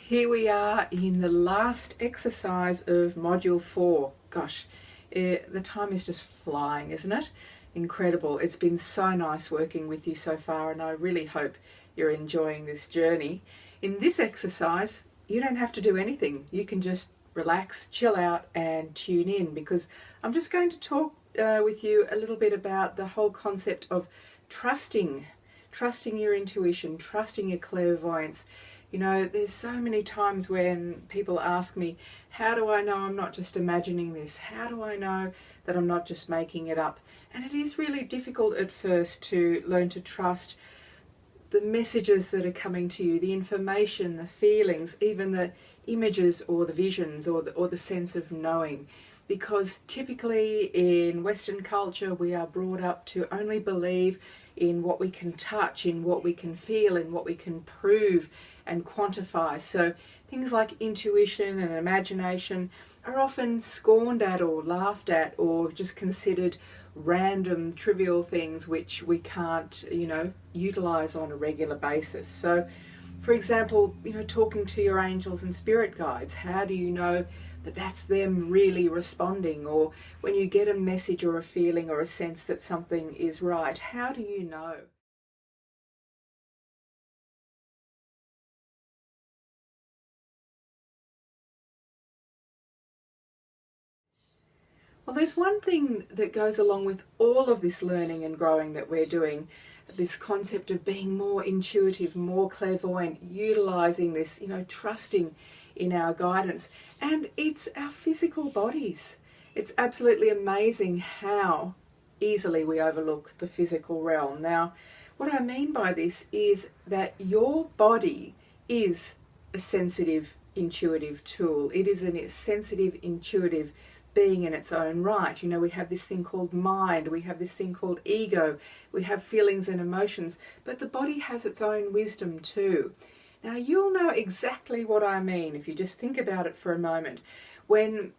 Here we are in the last exercise of Module 4. Gosh, the time is just flying, isn't it? Incredible. It's been so nice working with you so far, and I really hope you're enjoying this journey. In this exercise, you don't have to do anything. You can just relax, chill out, and tune in, because I'm just going to talk with you a little bit about the whole concept of trusting your intuition, trusting your clairvoyance. You know, there's so many times when people ask me, how do I know I'm not just imagining this? How do I know that I'm not just making it up? And it is really difficult at first to learn to trust the messages that are coming to you, the information, the feelings, even the images or the visions or the sense of knowing. Because typically in Western culture we are brought up to only believe in what we can touch, in what we can feel, in what we can prove and quantify. So things like intuition and imagination are often scorned at or laughed at, or just considered random, trivial things which we can't, utilize on a regular basis. So, for example, talking to your angels and spirit guides, how do you know that that's them really responding? Or when you get a message or a feeling or a sense that something is right, how do you know? Well, there's one thing that goes along with all of this learning and growing that we're doing, this concept of being more intuitive, more clairvoyant, utilizing this, trusting in our guidance. And it's our physical bodies. It's absolutely amazing how easily we overlook the physical realm. Now, what I mean by this is that your body is a sensitive, intuitive tool. It is a sensitive, intuitive being in its own right. We have this thing called mind, we have this thing called ego, we have feelings and emotions, but the body has its own wisdom too. Now, you'll know exactly what I mean if you just think about it for a moment. When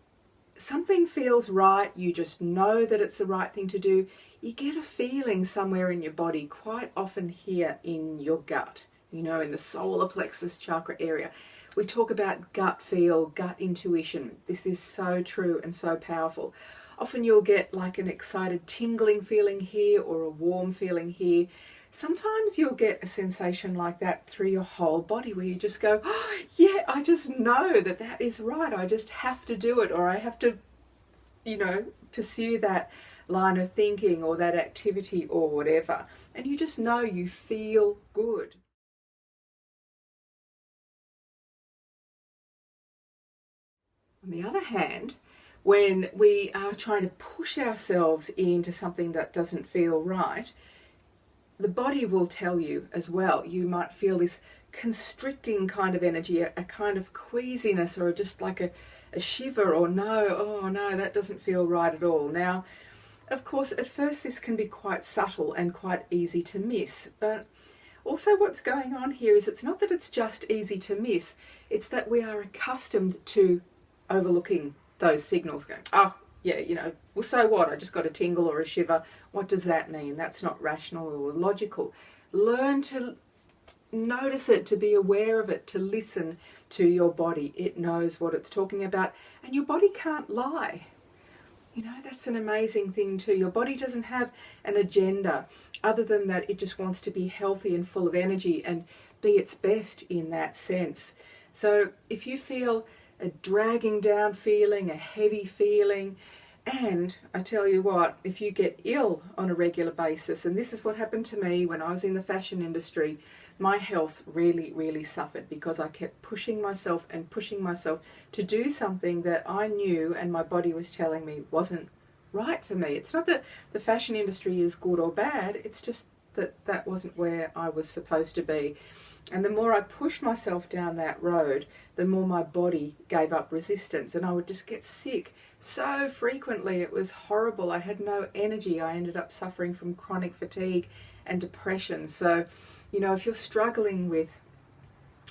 something feels right, you just know that it's the right thing to do, you get a feeling somewhere in your body, quite often here in your gut, in the solar plexus chakra area. We talk about gut feel, gut intuition. This is so true and so powerful. Often you'll get like an excited tingling feeling here or a warm feeling here. Sometimes you'll get a sensation like that through your whole body, where you just go, oh, yeah, I just know that that is right. I just have to do it, or I have to, pursue that line of thinking or that activity or whatever. And you just know, you feel good. On the other hand, when we are trying to push ourselves into something that doesn't feel right, the body will tell you as well. You might feel this constricting kind of energy, a kind of queasiness, or just like a shiver, or oh no, that doesn't feel right at all. Now, of course, at first this can be quite subtle and quite easy to miss, but also what's going on here is it's not that it's just easy to miss, it's that we are accustomed to overlooking those signals, going, oh, yeah, well, so what? I just got a tingle or a shiver. What does that mean? That's not rational or logical. Learn to notice it, to be aware of it, to listen to your body. It knows what it's talking about, and your body can't lie. That's an amazing thing too. Your body doesn't have an agenda other than that it just wants to be healthy and full of energy and be its best in that sense. So if you feel a dragging down feeling, a heavy feeling, and I tell you what, if you get ill on a regular basis, and this is what happened to me when I was in the fashion industry, my health really, really suffered because I kept pushing myself and pushing myself to do something that I knew and my body was telling me wasn't right for me. It's not that the fashion industry is good or bad, it's just that that wasn't where I was supposed to be. And the more I pushed myself down that road, the more my body gave up resistance, and I would just get sick so frequently. It was horrible. I had no energy. I ended up suffering from chronic fatigue and depression. So, if you're struggling with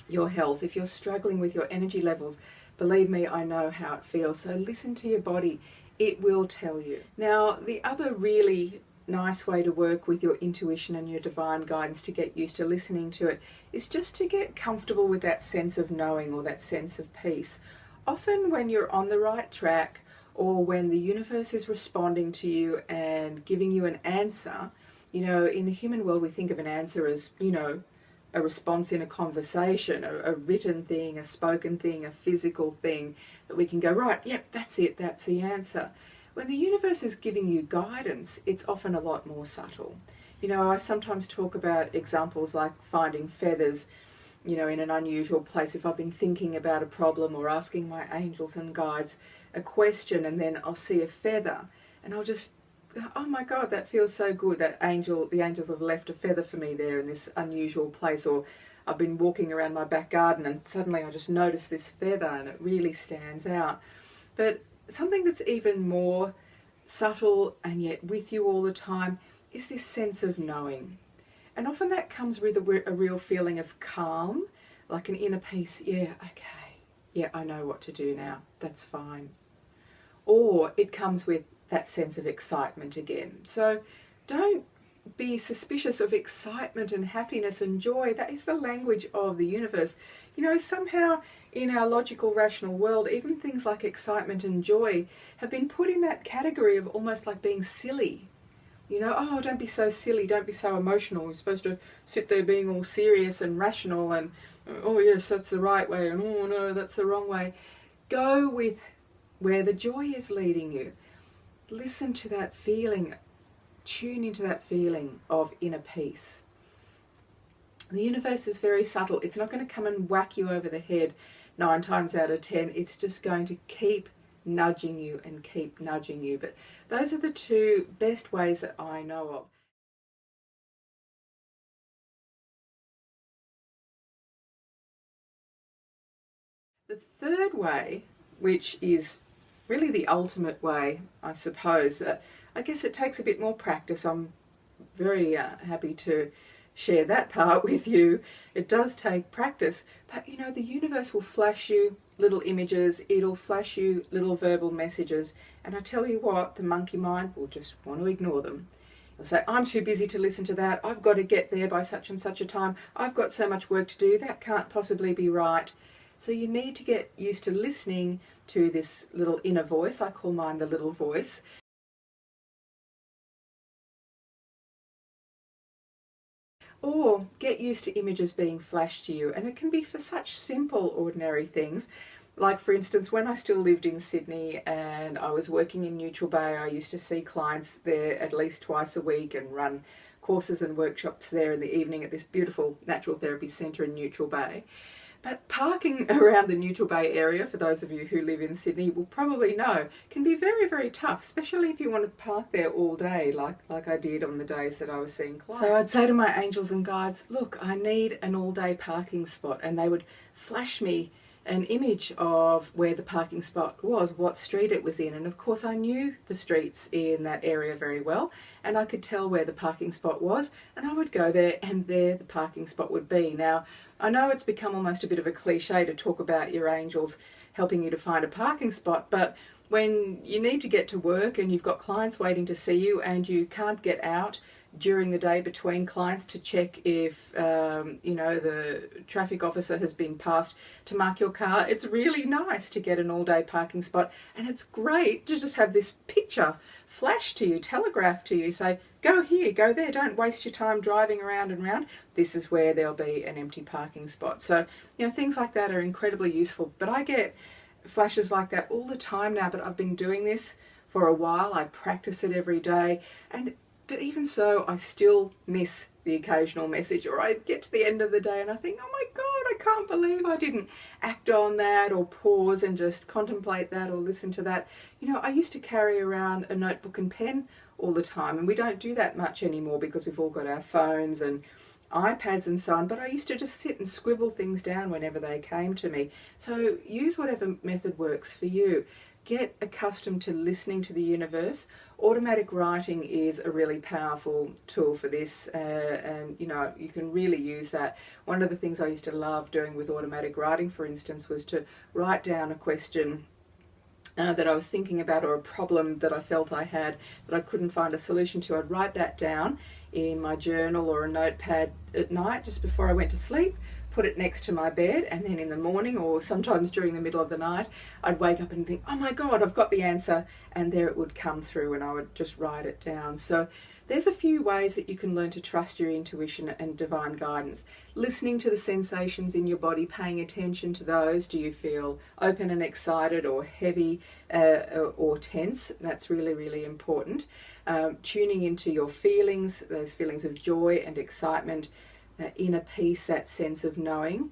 your health, if you're struggling with your energy levels, believe me, I know how it feels. So listen to your body. It will tell you. Now, the other really nice way to work with your intuition and your divine guidance to get used to listening to it is just to get comfortable with that sense of knowing or that sense of peace. Often when you're on the right track, or when the universe is responding to you and giving you an answer, you know, in the human world we think of an answer as, you know, a response in a conversation, a written thing, a spoken thing, a physical thing that we can go, right, yep, that's it, that's the answer. When the universe is giving you guidance, it's often a lot more subtle. You know, I sometimes talk about examples like finding feathers, you know, in an unusual place. If I've been thinking about a problem or asking my angels and guides a question, and then I'll see a feather and I'll just, oh my God, that feels so good. The angels have left a feather for me there in this unusual place. Or I've been walking around my back garden and suddenly I just notice this feather and it really stands out. But something that's even more subtle and yet with you all the time is this sense of knowing. And often that comes with a real feeling of calm, like an inner peace. Yeah, okay. Yeah, I know what to do now. That's fine. Or it comes with that sense of excitement again. So don't be suspicious of excitement and happiness and joy. That is the language of the universe. You know, somehow in our logical, rational world, even things like excitement and joy have been put in that category of almost like being silly. You know, oh, don't be so silly, don't be so emotional. You're supposed to sit there being all serious and rational and, oh yes, that's the right way, and oh no, that's the wrong way. Go with where the joy is leading you. Listen to that feeling. Tune into that feeling of inner peace. The universe is very subtle. It's not going to come and whack you over the head 9 times out of 10. It's just going to keep nudging you and keep nudging you. But those are the 2 best ways that I know of. The third way, which is really the ultimate way, I suppose, I guess it takes a bit more practice. I'm very happy to share that part with you. It does take practice, but you know, the universe will flash you little images, it'll flash you little verbal messages, and I tell you what, the monkey mind will just want to ignore them. It'll say, I'm too busy to listen to that, I've got to get there by such and such a time, I've got so much work to do, that can't possibly be right. So you need to get used to listening to this little inner voice. I call mine the little voice. Or get used to images being flashed to you, and it can be for such simple, ordinary things. Like, for instance, when I still lived in Sydney and I was working in Neutral Bay, I used to see clients there at least twice a week and run courses and workshops there in the evening at this beautiful natural therapy centre in Neutral Bay. But parking around the Neutral Bay area, for those of you who live in Sydney will probably know, can be very, very tough, especially if you want to park there all day, like I did on the days that I was seeing clients. So I'd say to my angels and guides, look, I need an all-day parking spot, and they would flash me an image of where the parking spot was, what street it was in, and of course I knew the streets in that area very well, and I could tell where the parking spot was, and I would go there, and there the parking spot would be. Now, I know it's become almost a bit of a cliche to talk about your angels helping you to find a parking spot, but when you need to get to work and you've got clients waiting to see you and you can't get out during the day between clients to check if you know, the traffic officer has been passed to mark your car, it's really nice to get an all-day parking spot, and it's great to just have this picture flashed to you, telegraphed to you, say, go here, go there, don't waste your time driving around and around, this is where there'll be an empty parking spot. So, you know, things like that are incredibly useful, but I get flashes like that all the time now, but I've been doing this for a while, I practice it every day, but even so, I still miss the occasional message, or I get to the end of the day and I think, oh my God, I can't believe I didn't act on that, or pause and just contemplate that, or listen to that. You know, I used to carry around a notebook and pen all the time, and we don't do that much anymore because we've all got our phones and iPads and so on, but I used to just sit and scribble things down whenever they came to me. So use whatever method works for you. Get accustomed to listening to the universe. Automatic writing is a really powerful tool for this, and you know, you can really use that. One of the things I used to love doing with automatic writing, for instance, was to write down a question that I was thinking about, or a problem that I felt I had that I couldn't find a solution to, I'd write that down in my journal or a notepad at night just before I went to sleep, put it next to my bed, and then in the morning or sometimes during the middle of the night, I'd wake up and think, oh my God, I've got the answer, and there it would come through, and I would just write it down. So there's a few ways that you can learn to trust your intuition and divine guidance. Listening to the sensations in your body, paying attention to those. Do you feel open and excited, or heavy or tense? That's really, really important. Tuning into your feelings, those feelings of joy and excitement, inner peace, that sense of knowing.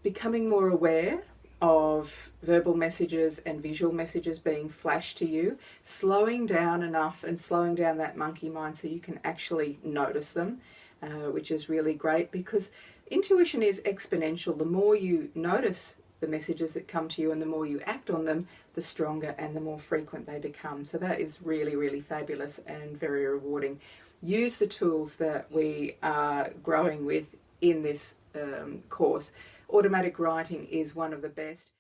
Becoming more aware of verbal messages and visual messages being flashed to you, slowing down enough and slowing down that monkey mind so you can actually notice them, which is really great, because intuition is exponential. The more you notice the messages that come to you and the more you act on them, the stronger and the more frequent they become. So that is really, really fabulous and very rewarding. Use the tools that we are growing with in this course. Automatic writing is one of the best.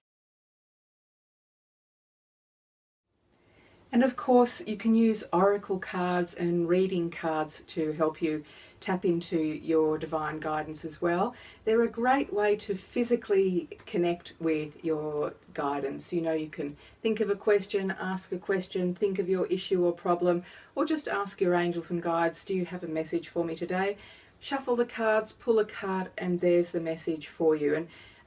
And of course, you can use oracle cards and reading cards to help you tap into your divine guidance as well. They're a great way to physically connect with your guidance. You know, you can think of a question, ask a question, think of your issue or problem, or just ask your angels and guides, do you have a message for me today? Shuffle the cards, pull a card, and there's the message for you.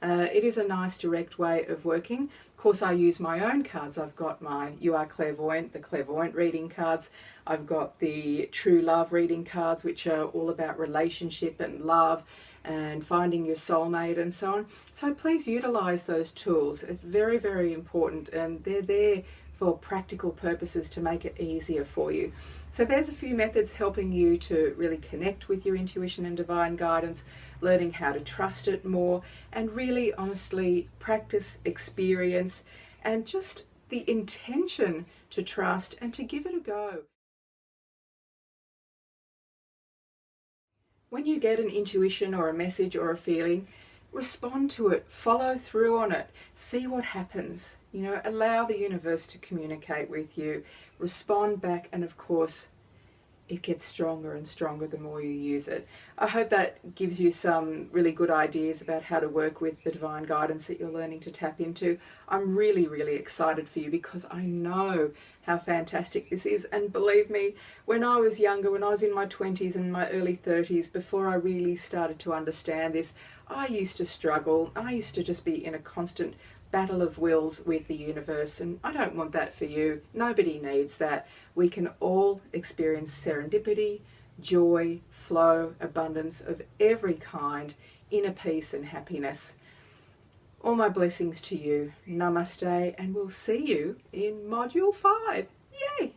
And it is a nice direct way of working. Of course, I use my own cards. I've got my You Are Clairvoyant, the clairvoyant reading cards. I've got the True Love reading cards, which are all about relationship and love and finding your soulmate and so on. So please utilize those tools. It's very, very important, and they're there for practical purposes to make it easier for you. So there's a few methods helping you to really connect with your intuition and divine guidance, learning how to trust it more, and really honestly practice, experience, and just the intention to trust and to give it a go. When you get an intuition or a message or a feeling, respond to it, follow through on it, see what happens. You know, allow the universe to communicate with you, respond back, and of course, it gets stronger and stronger the more you use it. I hope that gives you some really good ideas about how to work with the divine guidance that you're learning to tap into. I'm really, really excited for you because I know how fantastic this is. And believe me, when I was younger, when I was in my 20s and my early 30s, before I really started to understand this, I used to struggle. I used to just be in a constant battle of wills with the universe, and I don't want that for you. Nobody needs that. We can all experience serendipity, joy, flow, abundance of every kind, inner peace and happiness. All my blessings to you. Namaste, and we'll see you in Module 5. Yay!